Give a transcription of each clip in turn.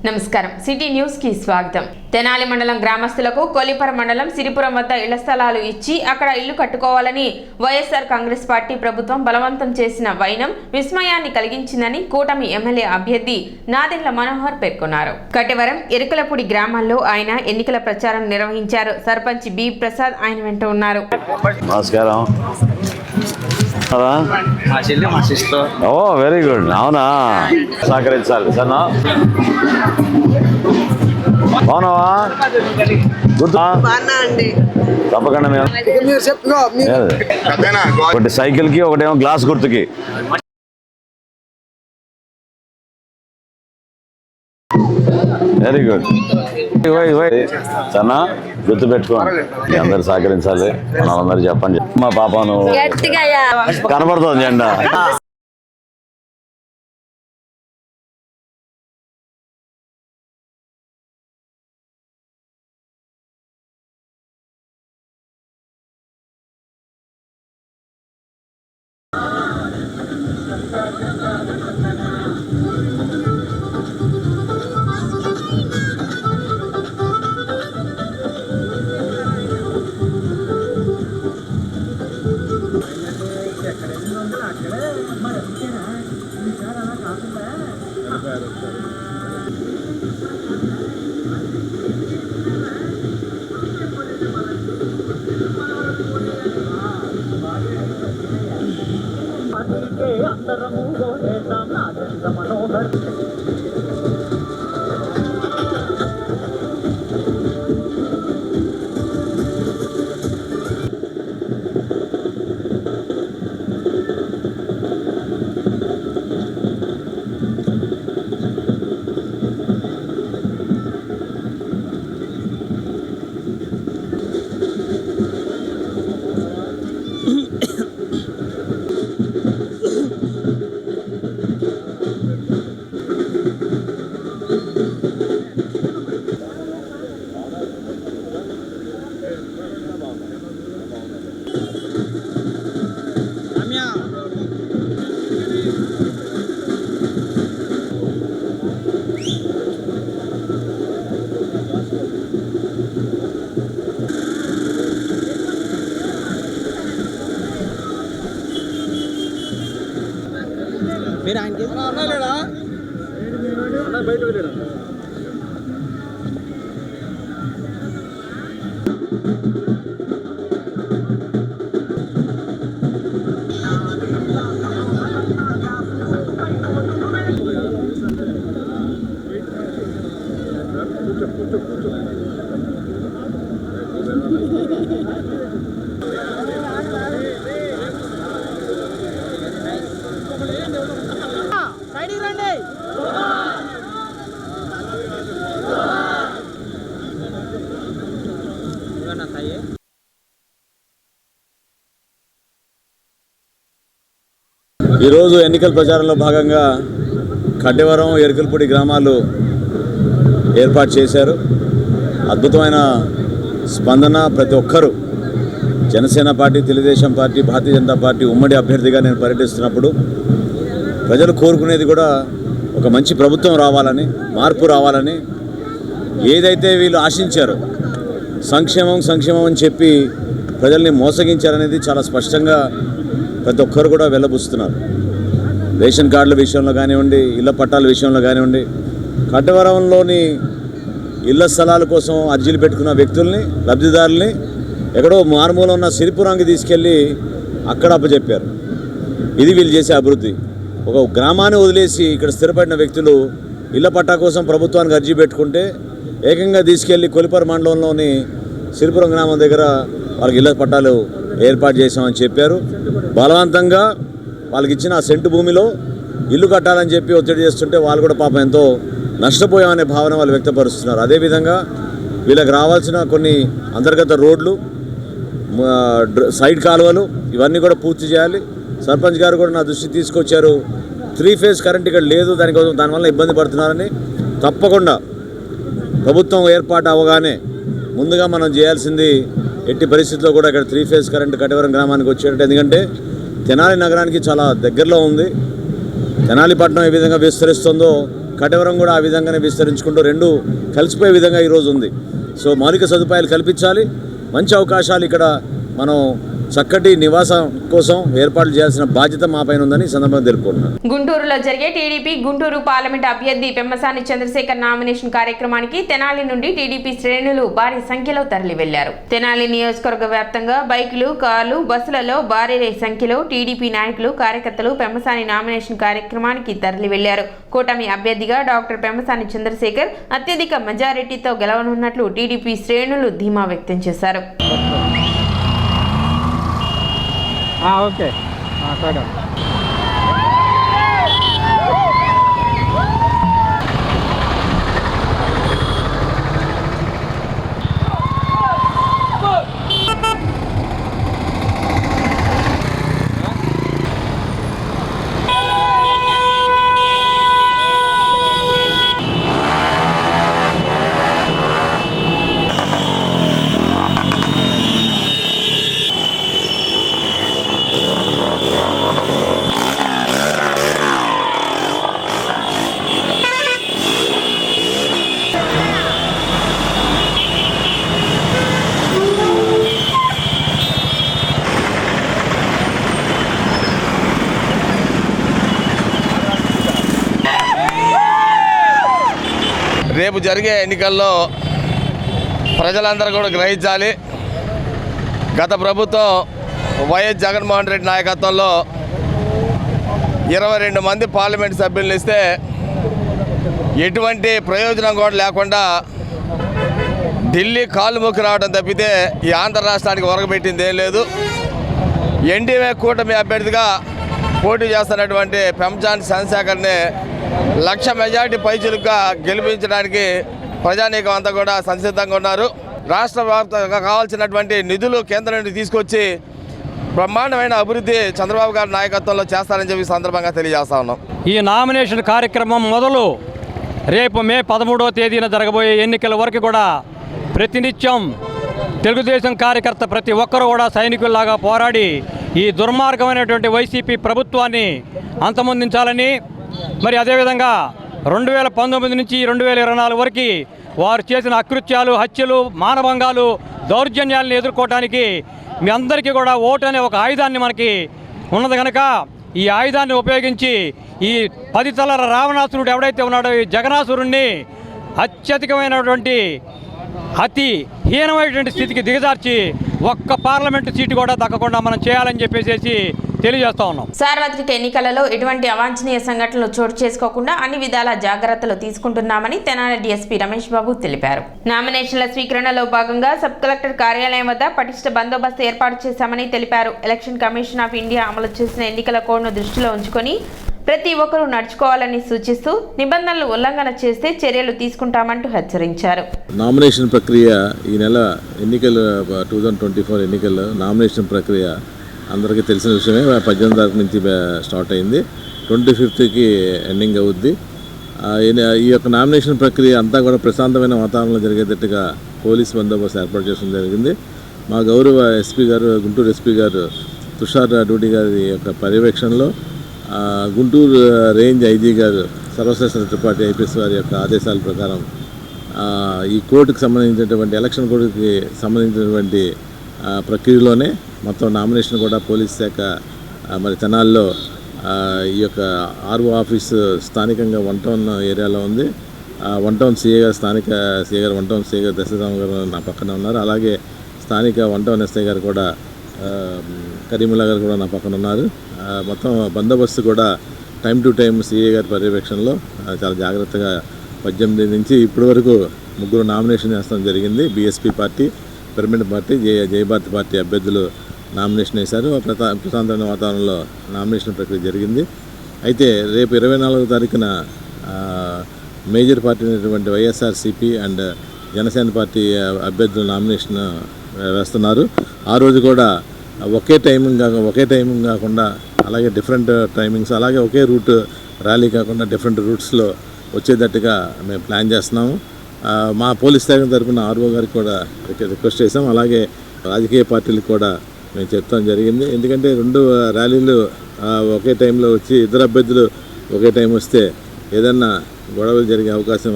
నమస్కారం city news కి స్వాగతం. తెనాలి మండలం గ్రామస్తులకు కొలిపర మండలం సిరిపురం వద్ద ఇళ్ల స్థలాలు ఇచ్చి అక్కడ ఇల్లు కట్టుకోవాలని వైఎస్ఆర్ కాంగ్రెస్ పార్టీ ప్రభుత్వం బలవంతం చేసిన వైనం విస్మయాన్ని కలిగించిందని కూటమి ఎమ్మెల్యే అభ్యర్థి నాదెండ్ల మనోహర్ పేర్కొన్నారు. కటివరం ఎరుకలపూడి గ్రామాల్లో ఆయన ఎన్నికల ప్రచారం నిర్వహించారు. సర్పంచ్ బి ప్రసాద్ ఆయన వెంట ఉన్నారు. నమస్కారం. ఓ వెరీ గుడ్. అవునా, సహకరించాలి సన్నా. అవునవా తప్పకుండా ఒకటి సైకిల్కి ఒకటేమో గ్లాస్ గుర్తుకి. Very good. సన్నా గుర్తు పెట్టుకోండి, అందరు సహకరించాలి. మనందరూ చెప్పండి. మా పాపను కనబడుతుంది జెండా. ఈరోజు ఎన్నికల ప్రచారంలో భాగంగా కడ్డెవరం ఎరుకలపూడి గ్రామాలు ఏర్పాటు చేశారు. అద్భుతమైన స్పందన. ప్రతి ఒక్కరూ Janasena party, Telugu Desam party, Bharatiya Janata party ఉమ్మడి అభ్యర్థిగా నేను పర్యటిస్తున్నప్పుడు ప్రజలు కోరుకునేది కూడా ఒక మంచి ప్రభుత్వం రావాలని, మార్పు రావాలని. ఏదైతే వీళ్ళు ఆశించారో సంక్షేమం సంక్షేమం అని చెప్పి ప్రజల్ని మోసగించారనేది చాలా స్పష్టంగా ప్రతి ఒక్కరు కూడా వెళ్ళబుస్తున్నారు. రేషన్ కార్డుల విషయంలో కానివ్వండి, ఇళ్ల పట్టాల విషయంలో కానివ్వండి, కడ్డవరంలోని ఇళ్ల స్థలాల కోసం అర్జీలు పెట్టుకున్న వ్యక్తుల్ని, లబ్ధిదారుల్ని ఎక్కడో మారుమూల ఉన్న సిరిపురానికి తీసుకెళ్ళి అక్కడ అప్పచెప్పారు. ఇది వీళ్ళు చేసే అభివృద్ధి. ఒక గ్రామాన్ని వదిలేసి ఇక్కడ స్థిరపడిన వ్యక్తులు ఇళ్ల పట్టా కోసం ప్రభుత్వానికి అర్జీ పెట్టుకుంటే ఏకంగా తీసుకెళ్ళి కొలిపర మండలంలోని సిరిపురం గ్రామం దగ్గర వాళ్ళకి ఇళ్ల పట్టాలు ఏర్పాటు చేశామని చెప్పారు. బలవంతంగా వాళ్ళకి ఇచ్చిన ఆ సెంటు భూమిలో ఇల్లు కట్టాలని చెప్పి ఒత్తిడి చేస్తుంటే వాళ్ళు కూడా పాపం ఎంతో నష్టపోయామనే భావన వాళ్ళు వ్యక్తపరుస్తున్నారు. అదేవిధంగా వీళ్ళకి రావాల్సిన కొన్ని అంతర్గత రోడ్లు, సైడ్ కాలువలు ఇవన్నీ కూడా పూర్తి చేయాలి. సర్పంచ్ గారు కూడా నా దృష్టి తీసుకొచ్చారు. 3 ఫేజ్ కరెంట్ ఇక్కడ లేదు, దానివల్ల ఇబ్బంది పడుతున్నారని. తప్పకుండా ప్రభుత్వం ఏర్పాటు అవ్వగానే ముందుగా మనం చేయాల్సింది ఎట్టి పరిస్థితుల్లో కూడా ఇక్కడ 3 ఫేజ్ కరెంట్ కటివరం గ్రామానికి వచ్చేటట్టు. ఎందుకంటే తెనాలి నగరానికి చాలా దగ్గరలో ఉంది. తెనాలి పట్టణం ఏ విధంగా విస్తరిస్తుందో కటవరం కూడా ఆ విధంగానే విస్తరించుకుంటూ రెండు కలిసిపోయే విధంగా ఈరోజు ఉంది. సో మౌలిక సదుపాయాలు కల్పించాలి, మంచి అవకాశాలు ఇక్కడ మనం చక్కటి నివాసం కోసం ఏర్పాట్లు చేయాల్సిన బాధ్యత మా పైన ఉందని సందర్భంగా తెలుపుకుంటున్నాను. గుంటూరులో జరిగే టీడీపీ గుంటూరు పార్లమెంట్ అభ్యర్థి పెమ్మసాని చంద్రశేఖర్ నామినేషన్ కార్యక్రమానికి తెనాలి నుండి టీడీపీ శ్రేణులు భారీ సంఖ్యలో తరలి వెళ్లారు. తెనాలి నియోజకవర్గ వ్యాప్తంగా బైకులు, కార్లు, బస్సులలో భారీ సంఖ్యలో టీడీపీ నాయకులు, కార్యకర్తలు పెమ్మసాని నామినేషన్ కార్యక్రమానికి తరలి వెళ్లారు. కూటమి అభ్యర్థిగా డాక్టర్ పెమ్మసాని చంద్రశేఖర్ అత్యధిక మెజారిటీతో గెలవనున్నట్లు టీడీపీ శ్రేణులు ధీమా వ్యక్తం చేశారు. ఓకే సరే. రేపు జరిగే ఎన్నికల్లో ప్రజలందరూ కూడా గ్రహించాలి. గత ప్రభుత్వం వైఎస్ జగన్మోహన్ రెడ్డి నాయకత్వంలో 22 మంది పార్లమెంట్ సభ్యులను ఇస్తే ఎటువంటి ప్రయోజనం కూడా లేకుండా ఢిల్లీ కాలు మొక్కి రావడం తప్పితే ఈ ఆంధ్ర రాష్ట్రానికి ఒరగబెట్టింది ఏం లేదు. ఎన్డీఏ కూటమి అభ్యర్థిగా పోటీ చేస్తున్నటువంటి పెమ్మసాని చంద్రశేఖర్ని 1,00,000 మెజార్టీ పైచులుగా గెలిపించడానికి ప్రజానీకం అంతా కూడా సంసిద్ధంగా ఉన్నారు. రాష్ట్ర వ్యాప్తంగా కావాల్సినటువంటి నిధులు కేంద్రం నుండి తీసుకొచ్చి బ్రహ్మాండమైన అభివృద్ధి చంద్రబాబు గారి నాయకత్వంలో చేస్తారని చెప్పి సందర్భంగా తెలియజేస్తా ఉన్నాం. ఈ నామినేషన్ కార్యక్రమం మొదలు రేపు మే 13వ తేదీన జరగబోయే ఎన్నికల వరకు కూడా ప్రతినిత్యం తెలుగుదేశం కార్యకర్త ప్రతి ఒక్కరూ కూడా సైనికుల్లాగా పోరాడి ఈ దుర్మార్గమైనటువంటి వైసీపీ ప్రభుత్వాన్ని అంతమొందించాలని, మరి అదేవిధంగా 2019 నుంచి 2024 వరకు వారు చేసిన అకృత్యాలు, హత్యలు, మానభంగాలు, దౌర్జన్యాలను ఎదుర్కోవడానికి మీ అందరికీ కూడా ఓటు అనే ఒక ఆయుధాన్ని మనకి ఉన్నది కనుక ఈ ఆయుధాన్ని ఉపయోగించి ఈ 10 తలల రావణాసురుడు ఎవడైతే ఉన్నాడో ఈ జగనాసురుణ్ణి అత్యధికమైనటువంటి అతి హీనమైనటువంటి స్థితికి దిగజార్చి ఒక్క పార్లమెంటు సీటు కూడా దక్కకుండా మనం చేయాలని చెప్పేసి తెలియజేస్తా ఉన్నాం. సార్వత్రిక ఎన్నికలలో ఎటువంటి అవాంఛనీయ సంఘటనలు చోటు చేసుకోకుండా అన్ని విధాల జాగ్రత్తలు తీసుకుంటున్నామని తెనాలి డీఎస్పీ రమేష్ బాబు తెలిపారు. నామినేషన్ల స్వీకరణలో భాగంగా సబ్ కలెక్టర్ కార్యాలయం వద్ద పటిష్ట బందోబస్తు ఏర్పాటు చేశామని తెలిపారు. ఎలక్షన్ కమిషన్ ఆఫ్ ఇండియా అమలు చేసిన ఎన్నికల కోడ్ను దృష్టిలో ఉంచుకొని ప్రతి ఒక్కరూ నడుచుకోవాలని సూచిస్తూ నిబంధనలు ఉల్లంఘన చేస్తే చర్యలు తీసుకుంటామంటూ హెచ్చరించారు. నామినేషన్ ప్రక్రియ ఈ నెల ఎన్నికలు 2024 ఎన్నికల్లో నామినేషన్ ప్రక్రియ అందరికీ తెలిసిన విషయమే. 18వ తారీఖు నుంచి స్టార్ట్ అయింది, 25కి ఎండింగ్ అవుద్ది. ఈ యొక్క నామినేషన్ ప్రక్రియ అంతా కూడా ప్రశాంతమైన వాతావరణంలో జరిగేటట్టుగా పోలీస్ బందోబస్తు ఏర్పాటు చేయడం జరిగింది. మా గౌరవ ఎస్పీ గారు, గుంటూరు ఎస్పీ గారు తుషార్ డ్యూటీ గారి యొక్క పర్యవేక్షణలో గుంటూరు రేంజ్ ఐజీ గారు సర్వశ్రేష్ఠ త్రిపాఠి ఐపీఎస్ వారి యొక్క ఆదేశాల ప్రకారం ఈ కోర్టుకు సంబంధించినటువంటి ఎలక్షన్ కోర్టుకి సంబంధించినటువంటి ప్రక్రియలోనే మొత్తం నామినేషన్ కూడా పోలీస్ శాఖ మరి తెనాల్లో ఈ యొక్క ఆర్ఓ ఆఫీసు స్థానికంగా 1 టౌన్ ఏరియాలో ఉంది. 1 టౌన్ సీఏ గారు, స్థానిక సీఏ గారు 1 టౌన్ సీఏ గారు దశరామ గారు నా పక్కన ఉన్నారు. అలాగే స్థానిక 1 టౌన్ ఎస్ఐ గారు కూడా కరీముల్లా గారు కూడా నా పక్కన ఉన్నారు. మొత్తం బందోబస్తు కూడా టైం టు టైం సీఏ గారి పర్యవేక్షణలో చాలా జాగ్రత్తగా 18 నుంచి ఇప్పటి వరకు 3 నామినేషన్ చేస్తాం జరిగింది. BSP party, pyramid party, Jayabharathi party అభ్యర్థులు నామినేషన్ వేశారు. ప్రశాంతమైన వాతావరణంలో నామినేషన్ ప్రక్రియ జరిగింది. అయితే రేపు 24వ తారీఖున మేజర్ పార్టీ అయినటువంటి వైఎస్ఆర్సీపీ అండ్ జనసేన పార్టీ అభ్యర్థులు నామినేషన్ వేస్తున్నారు. ఆ రోజు కూడా ఒకే టైమింగ్ కాకుండా అలాగే డిఫరెంట్ టైమింగ్స్, అలాగే ఒకే రూట్ ర్యాలీ కాకుండా డిఫరెంట్ రూట్స్లో వచ్చేటట్టుగా మేము ప్లాన్ చేస్తున్నాము. మా పోలీస్ శాఖ తరఫున ఆర్ఓ గారికి కూడా రిక్వెస్ట్ చేసాం. అలాగే రాజకీయ పార్టీలకు కూడా మేము చెప్తాం జరిగింది. ఎందుకంటే 2 ర్యాలీలు ఒకే టైంలో వచ్చి 2 అభ్యర్థులు ఒకే టైం వస్తే ఏదన్నా గొడవలు జరిగే అవకాశం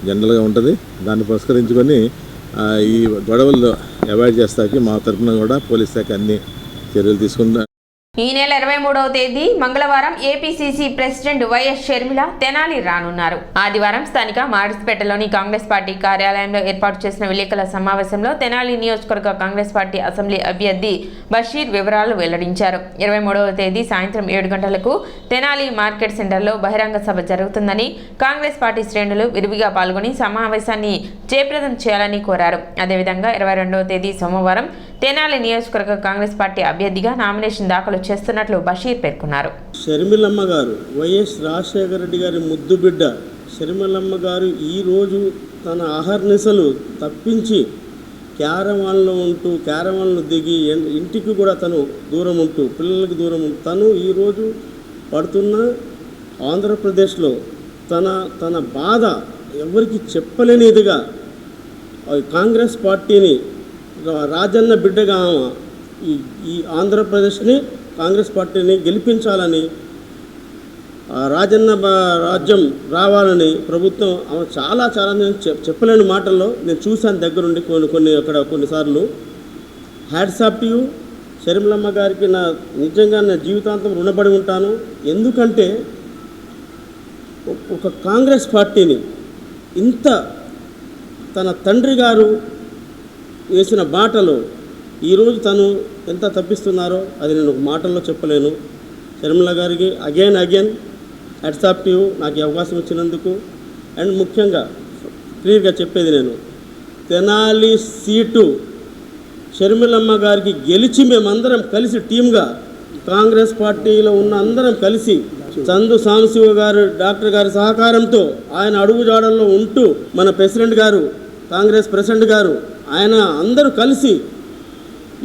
జనరల్గా ఉంటుంది. దాన్ని పురస్కరించుకొని ఈ గొడవలు అవాయిడ్ చేస్తాకి మా తరఫున కూడా పోలీస్ శాఖ అన్ని చర్యలు తీసుకుంటాం. ఈ నెల 23వ తేదీ మంగళవారం APCC president YS Sharmila Tenali రానున్నారు. ఆదివారం స్థానిక మారిస్పేటలోని కాంగ్రెస్ పార్టీ కార్యాలయంలో ఏర్పాటు చేసిన విలేకరుల సమావేశంలో తెనాలి నియోజకవర్గ కాంగ్రెస్ పార్టీ అసెంబ్లీ అభ్యర్థి బషీర్ వివరాలు వెల్లడించారు. 23వ తేదీ సాయంత్రం 7 గంటలకు తెనాలి మార్కెట్ సెంటర్లో బహిరంగ సభ జరుగుతుందని, కాంగ్రెస్ పార్టీ శ్రేణులు విరివిగా పాల్గొని సమావేశాన్ని జయప్రదం చేయాలని కోరారు. అదేవిధంగా 22వ తేదీ సోమవారం తెనాలి నియోజకవర్గ కాంగ్రెస్ పార్టీ అభ్యర్థిగా నామినేషన్ దాఖలు చేస్తున్నట్లు బషీర్ పేర్కొన్నారు. షర్మిలమ్మ గారు వైఎస్ రాజశేఖర రెడ్డి గారి ముద్దు బిడ్డ షర్మిలమ్మ గారు ఈరోజు తన ఆహర్నిశలు తప్పించి క్యారవాన్లో ఉంటూ క్యారవాన్లు దిగి ఇంటికి కూడా తను దూరం ఉంటూ పిల్లలకు దూరం ఉంటూ తను ఈరోజు పడుతున్న ఆంధ్రప్రదేశ్లో తన బాధ ఎవరికి చెప్పలేనిదిగా కాంగ్రెస్ పార్టీని రాజన్న బిడ్డగా ఈ ఆంధ్రప్రదేశ్ని కాంగ్రెస్ పార్టీని గెలిపించాలని, రాజన్న రాజ్యం రావాలని ప్రభుత్వం చాలా నేను చెప్పలేని మాటల్లో నేను చూశాను దగ్గరుండి కొన్నిసార్లు. హ్యాట్స్ ఆఫ్ టు యూ షర్మిలమ్మ గారికి నిజంగా నా జీవితాంతం రుణపడి ఉంటాను. ఎందుకంటే ఒక కాంగ్రెస్ పార్టీని ఇంత తన తండ్రి గారు వేసిన బాటలో ఈరోజు తను ఎంత తప్పిస్తున్నారో అది నేను ఒక మాటల్లో చెప్పలేను. షర్మిల గారికి again hats off to you నాకు ఈ అవకాశం ఇచ్చినందుకు. అండ్ ముఖ్యంగా క్లియర్గా చెప్పేది నేను తెనాలి సీటు షర్మిలమ్మ గారికి గెలిచి మేమందరం కలిసి టీమ్గా కాంగ్రెస్ పార్టీలో ఉన్న అందరం కలిసి చందు సాంబశివ గారు డాక్టర్ గారి సహకారంతో ఆయన అడుగుజాడల్లో ఉంటూ మన ప్రెసిడెంట్ గారు కాంగ్రెస్ ప్రెసిడెంట్ గారు ఆయన అందరూ కలిసి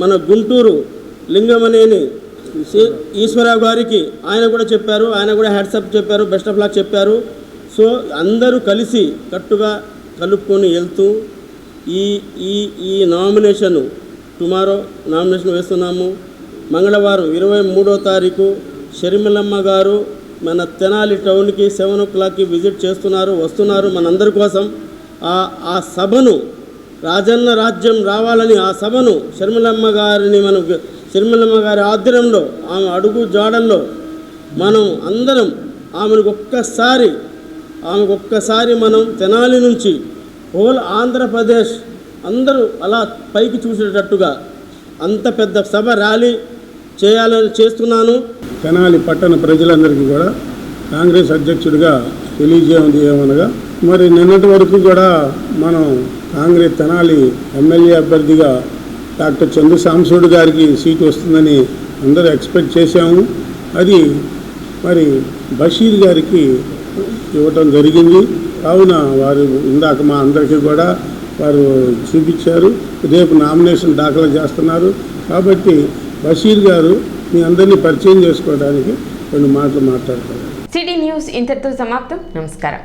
మన గుంటూరు లింగమనేని ఈశ్వరరావు గారికి ఆయన కూడా చెప్పారు, ఆయన కూడా హ్యాట్సప్ చెప్పారు, బెస్ట్ ఆఫ్ లక్ చెప్పారు. సో అందరూ కలిసి కట్టుగా కలుపుకొని వెళ్తూ ఈ నామినేషన్ టుమారో నామినేషన్ వేస్తున్నాము. మంగళవారం 23వ తారీఖు షర్మిలమ్మ గారు మన తెనాలి టౌన్కి 7 o'clockకి విజిట్ వస్తున్నారు మనందరి కోసం. ఆ సభను రాజన్న రాజ్యం రావాలని ఆ సభను షర్మిలమ్మ గారి ఆధ్వర్యంలో ఆమె అడుగు జాడల్లో మనం అందరం ఆమెకు ఒక్కసారి మనం తెనాలి నుంచి హోల్ ఆంధ్రప్రదేశ్ అందరూ అలా పైకి చూసేటట్టుగా అంత పెద్ద సభ ర్యాలీ చేయాలని చేస్తున్నాను. తెనాలి పట్టణ ప్రజలందరికీ కూడా కాంగ్రెస్ అధ్యక్షుడిగా తెలియజేయండి ఏమనగా మరి నిన్నటి వరకు కూడా మనం కాంగ్రెస్ తెనాలి ఎమ్మెల్యే అభ్యర్థిగా డాక్టర్ చందు సాంబశివుడు గారికి సీటు వస్తుందని అందరూ ఎక్స్పెక్ట్ చేశాము. అది మరి బషీర్ గారికి ఇవ్వటం జరిగింది. కావున వారు ఇందాక మా అందరికీ కూడా వారు చూపించారు. రేపు నామినేషన్ దాఖలు చేస్తున్నారు. కాబట్టి బషీర్ గారు మీ అందరినీ పరిచయం చేసుకోవడానికి కొన్ని మాటలు మాట్లాడతారు. సిటీ న్యూస్ ఇంతటితో సమాప్తం. నమస్కారం.